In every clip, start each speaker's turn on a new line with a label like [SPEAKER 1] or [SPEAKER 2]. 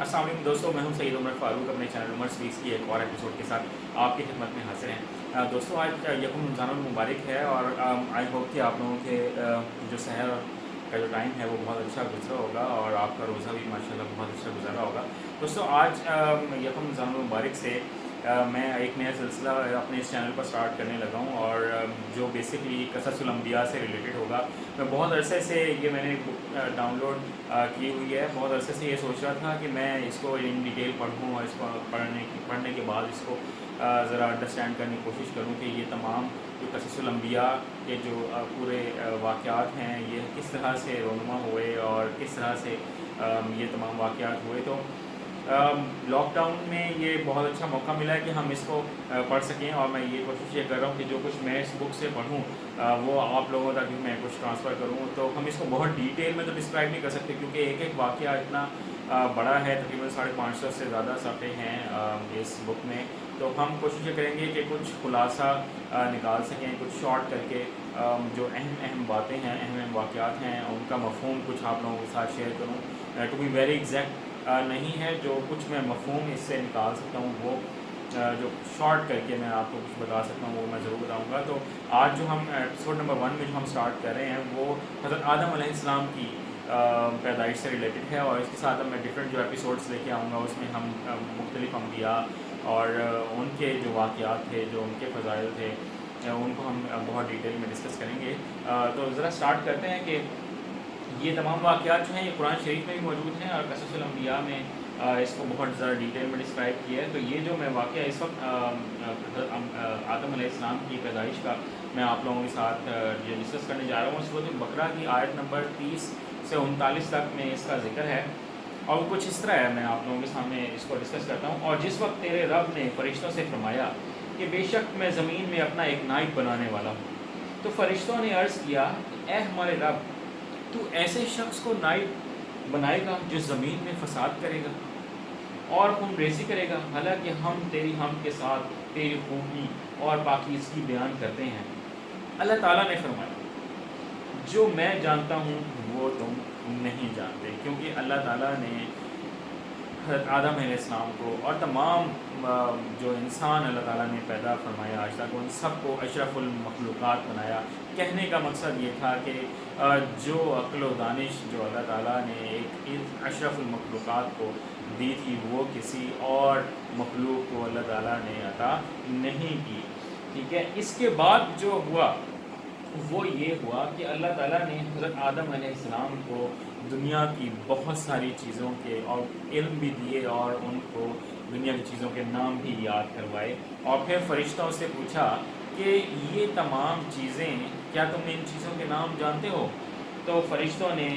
[SPEAKER 1] अस्सलाम वालेकुम दोस्तों, मैं हूं सईद उमर फ़ारूक। अपने चैनल उमर स्पीक्स की एक और एपिसोड के साथ आपकी खिदमत में हाजिर हैं। दोस्तों, आज यकम रमज़ानुल मुबारक है और आई होप कि आप लोगों के जो सहर का जो टाइम है वो बहुत अच्छा गुजरा होगा और आपका रोज़ा भी माशाल्लाह बहुत अच्छा गुजरा होगा। दोस्तों, आज यकम रमज़ानुल मुबारक से मैं एक नया सिलसिला अपने इस चैनल पर स्टार्ट करने लगा हूँ और जो बेसिकली क़ससुल अंबिया से रिलेटेड होगा। मैं बहुत अरसे से ये मैंने बुक डाउनलोड की हुई है। बहुत अरसे से ये सोच रहा था कि मैं इसको इन डिटेल पढ़ूँ और इसको पढ़ने के बाद इसको ज़रा अंडरस्टैंड करने की कोशिश करूँ कि ये तमाम जो क़ससुल अंबिया के जो पूरे वाक़यात हैं ये किस तरह से रोनुमा हुए और किस तरह से ये तमाम वाक़यात हुए। तो लॉकडाउन में ये बहुत अच्छा मौका मिला है कि हम इसको पढ़ सकें और मैं ये कोशिश ये कर रहा हूँ कि जो कुछ मैं इस बुक से पढ़ूँ वो आप लोगों तक भी मैं कुछ ट्रांसफ़र करूँ। तो हम इसको बहुत डिटेल में तो डिस्क्राइब नहीं कर सकते क्योंकि एक एक वाक़या इतना बड़ा है, तकरीबन 550 से ज़्यादा सफ़े हैं इस बुक में। तो हम कोशिश ये करेंगे कि कुछ खुलासा निकाल सकें, कुछ शॉर्ट करके जो अहम अहम बातें हैं, अहम अहम वाक़यात हैं, उनका मफ़हूम कुछ आप लोगों के साथ शेयर करूँ। टू बी वेरी एग्जैक्ट नहीं है, जो कुछ मैं मफ़हूम इससे निकाल सकता हूँ वो जो शॉर्ट करके मैं आपको कुछ बता सकता हूँ वो मैं ज़रूर बताऊँगा। तो आज जो हम एपिसोड नंबर 1 में जो हम स्टार्ट कर रहे हैं वो हज़रत आदम अलैहिस्सलाम की पैदाइश से रिलेटेड है और इसके साथ अब मैं डिफरेंट जो एपिसोड्स लेके आऊँगा उसमें हम मुख्तलिफ़ अंबिया और उनके जो वाक़यात थे, जो उनके फ़ज़ाइल थे, उनको हम बहुत डिटेल में डिस्कस करेंगे। तो ज़रा स्टार्ट करते हैं कि ये तमाम वाक़यात जो हैं ये कुरान शरीफ में भी मौजूद हैं और क़ससुल अंबिया में इसको बहुत ज़्यादा डिटेल में डिस्क्राइब किया है। तो ये जो मैं वाक़या इस वक्त आदम अलैहिस्सलाम की पैदाइश का मैं आप लोगों के साथ ये डिस्कस करने जा रहा हूँ, सूरह बकरा की आयत नंबर 30 से 39 तक में इसका ज़िक्र है और कुछ इस तरह है। मैं आप लोगों के सामने इसको डिस्कस करता हूँ। और जिस वक्त तेरे रब ने फ़रिश्तों से फरमाया कि बेशक मैं ज़मीन में अपना एक नाइब बनाने वाला हूँ, तो फ़रिश्तों ने अर्ज़ किया, ए हमारे रब, तू ऐसे शख्स को नाइब बनाएगा जो ज़मीन में फ़साद करेगा और खून रेज़ी करेगा, हालांकि हम तेरी हम के साथ तेरी खूबी और पाकीज़गी बयान करते हैं। अल्लाह ताला ने फरमाया, जो मैं जानता हूँ वो तुम नहीं जानते, क्योंकि अल्लाह ताला ने हज़रत आदम अलैहिस्सलाम को और तमाम जो इंसान अल्लाह ताला ने पैदा फरमाया आज तक, उन सब को अशरफुल मखलूक़ात बनाया। कहने का मकसद ये था कि जो अक्ल व दानिश जो अल्लाह ताला ने एक अशरफुल मखलूक़ात को दी थी वो किसी और मखलूक को अल्लाह ताला ने अता नहीं की। ठीक है, इसके बाद जो हुआ वो ये हुआ कि अल्लाह ताला ने हज़रत आदम अलैहिस्सलाम को दुनिया की बहुत सारी चीज़ों के और इल्म भी दिए और उनको दुनिया की चीज़ों के नाम भी याद करवाए और फिर फ़रिश्तों से पूछा कि ये तमाम चीज़ें क्या तुम इन चीज़ों के नाम जानते हो? तो फ़रिश्तों ने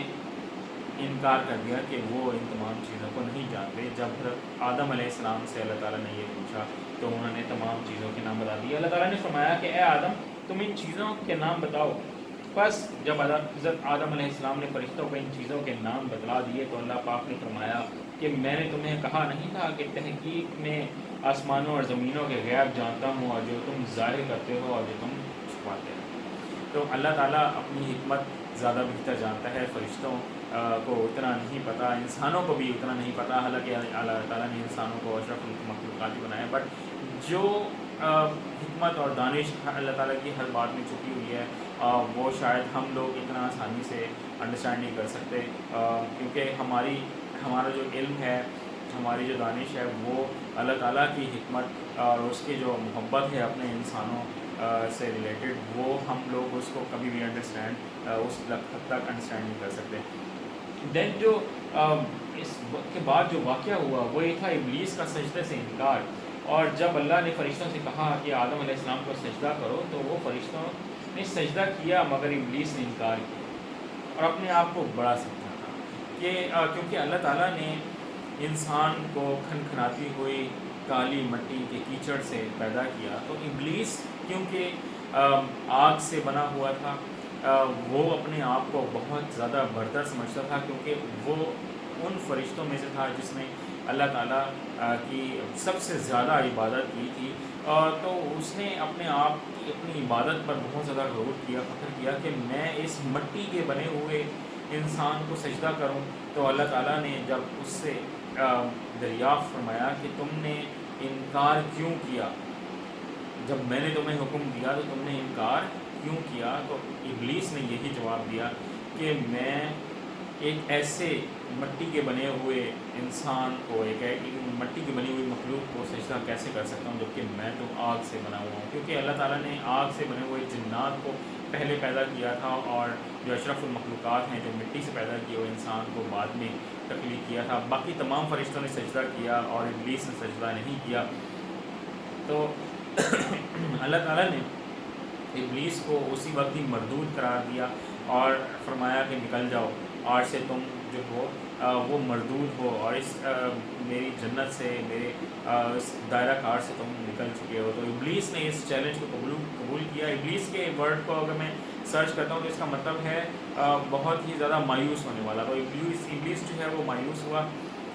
[SPEAKER 1] इनकार कर दिया कि वो इन तमाम चीज़ों को नहीं जानते। जब हज़रत आदम अलैहिस्सलाम से अल्लाह ताला ने ये पूछा तो उन्होंने तमाम चीज़ों के नाम बता दिए। अल्लाह ताला ने फरमाया कि ए आदम, तुम इन चीज़ों के नाम बताओ। बस जब हज़रत आदम अलैहिस्सलाम ने फ़रिश्तों को इन चीज़ों के नाम बतला दिए तो अल्लाह पाक ने फरमाया कि मैंने तुम्हें कहा नहीं था कि तहकीक में आसमानों और ज़मीनों के गैब जानता हूँ और जो तुम ज़ाहिर करते हो और जो तुम छुपाते हो। तो अल्लाह ताला अपनी हिकमत ज़्यादा बेहतर जानता है। फ़रिश्तों को उतना नहीं पता, इंसानों को भी उतना नहीं पता, हालांकि अल्लाह ताला ने इंसानों को अशरफुल मखलूक़ात बनाया, बट जो हिकमत और दानिश अल्लाह ताला की हर बात में छुपी हुई है वो शायद हम लोग इतना आसानी से अंडरस्टैंड नहीं कर सकते, क्योंकि हमारा जो इल्म है, हमारी जो दानिश है वो अल्लाह ताला की हिकमत और उसकी जो मोहब्बत है अपने इंसानों से रिलेटेड, वो हम लोग उसको कभी भी अंडरस्टैंड उस हद तक अंडरस्टैंड नहीं कर सकते। देन जो इसके बाद जो वाक़या हुआ वो ये था इब्लीस का सजदे से इनकार। और जब अल्लाह ने फ़रिश्तों से कहा कि आदम अलैहिस्सलाम को सजदा करो तो वो फ़रिश्तों ने सजदा किया मगर इब्लीस ने इनकार किया और अपने आप को बड़ा समझा था कि क्योंकि अल्लाह ताला ने इंसान को खनखनाती हुई काली मट्टी के कीचड़ से पैदा किया, तो इब्लीस क्योंकि आग से बना हुआ था वो अपने आप को बहुत ज़्यादा बरतर समझता था, क्योंकि वो उन फ़रिश्तों में से था जिसने अल्लाह ताला की सबसे ज़्यादा इबादत की थी। तो उसने अपने आप की अपनी इबादत पर बहुत ज़्यादा गौर किया, फ़ख्र किया कि मैं इस मिट्टी के बने हुए इंसान को सजदा करूं। तो अल्लाह ताला ने जब उससे دریافت فرمایا کہ تم نے انکار کیوں کیا، جب میں نے تمہیں حکم دیا تو تم نے انکار کیوں کیا؟ تو ابلیس نے یہی جواب دیا کہ میں ایک ایسے مٹی کے بنے ہوئے انسان کو، ایک مٹی کی بنی ہوئی مخلوق کو سجدہ کیسے کر سکتا ہوں جبکہ میں تو آگ سے بنا ہوا ہوں، کیونکہ اللہ تعالیٰ نے آگ سے بنے ہوئے جنات کو پہلے پیدا کیا تھا، اور جو اشرف المخلوقات ہیں، جو مٹی سے پیدا کیے ہوئے انسان کو بعد میں تخلیق کیا تھا۔ باقی تمام فرشتوں نے سجدہ کیا اور ابلیس نے سجدہ نہیں کیا۔ تو اللہ تعالیٰ نے ابلیس کو اسی وقت ہی مردود قرار دیا اور فرمایا کہ نکل جاؤ، آج سے تم جو ہو وہ مردود ہو، اور اس میری جنت سے، میرے اس دائرہ کار سے تم نکل چکے ہو۔ تو ابلیس نے اس چیلنج کو قبول کیا۔ ابلیس کے ورڈ کو اگر میں سرچ کرتا ہوں تو اس کا مطلب ہے بہت ہی زیادہ مایوس ہونے والا۔ تو ابلیس جو ہے وہ مایوس ہوا،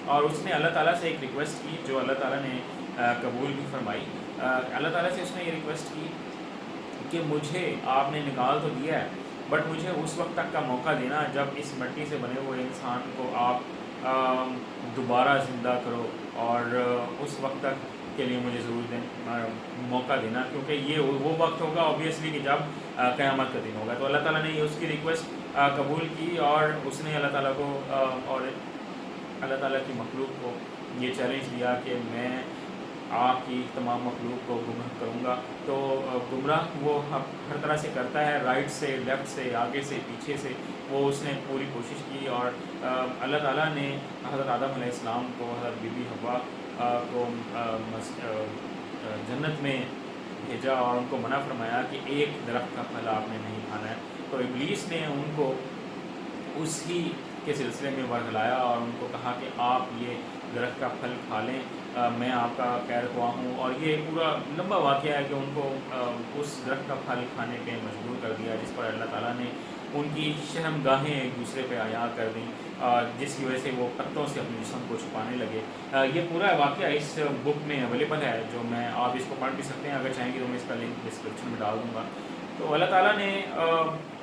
[SPEAKER 1] اور اس نے اللہ تعالیٰ سے ایک ریکویسٹ کی جو اللہ تعالیٰ نے قبول بھی فرمائی۔ اللہ تعالیٰ سے اس نے یہ ریکویسٹ کی کہ مجھے آپ نے نکال تو دیا ہے، بٹ مجھے اس وقت تک کا موقع دینا جب اس مٹی سے بنے ہوئے انسان کو آپ دوبارہ زندہ کرو، اور اس وقت تک کے لیے مجھے ضرور موقع دینا، کیونکہ یہ وہ وقت ہوگا اوبیسلی کہ جب قیامت کا دن ہوگا۔ تو اللہ تعالیٰ نے یہ اس کی ریکویسٹ قبول کی، اور اس نے اللہ تعالیٰ کو اور اللہ تعالیٰ کی مخلوق کو یہ چیلنج دیا کہ میں آپ کی تمام مخلوق کو گمراہ کروں گا۔ تو گمراہ وہ ہر طرح سے کرتا ہے، رائٹ سے، لیفٹ سے، آگے سے، پیچھے سے، وہ اس نے پوری کوشش کی، اور اللہ تعالیٰ نے حضرت آدم علیہ السلام کو، حضرت بی بی حوا کو جنت میں بھیجا اور ان کو منع فرمایا کہ ایک درخت کا پھل آپ نے نہیں کھانا ہے۔ تو ابلیس نے ان کو اسی کے سلسلے میں ورگلایا اور ان کو کہا کہ آپ یہ درخت کا پھل کھا لیں، میں آپ کا خیر خواہ ہوں۔ اور یہ پورا لمبا واقعہ ہے کہ ان کو اس درخت کا پھل کھانے پہ مجبور کر دیا، جس پر اللہ تعالیٰ نے ان کی شرم گاہیں ایک دوسرے پہ عیاں کر دیں، جس کی وجہ سے وہ پتوں سے اپنے جسم کو چھپانے لگے۔ یہ پورا واقعہ اس بک میں اویلیبل ہے، جو میں آپ اس کو پڑھ بھی سکتے ہیں، اگر چاہیں گے تو میں اس کا لنک ڈسکرپشن میں ڈال دوں گا۔ تو اللہ تعالیٰ نے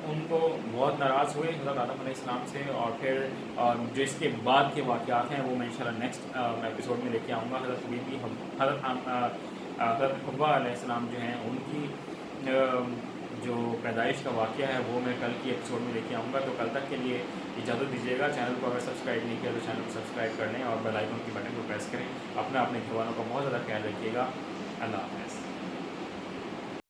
[SPEAKER 1] ان کو بہت ناراض ہوئے حضرت آدم علیہ السلام سے، اور پھر جو اس کے بعد کے واقعات ہیں وہ میں انشاءاللہ نیکسٹ ایپیسوڈ میں لے کے آؤں گا۔ حضرت حوا علیہ السلام جو ہیں ان کی جو پیدائش کا واقعہ ہے وہ میں کل کی ایپیسوڈ میں لے کے آؤں گا۔ تو کل تک کے لیے اجازت دیجیے گا۔ چینل کو اگر سبسکرائب نہیں کیا تو چینل کو سبسکرائب کر لیں، اور بیل آئیکن کی بٹن کو پریس کریں۔ اپنے گھر والوں کا بہت زیادہ خیال رکھیے گا۔ اللہ حافظ۔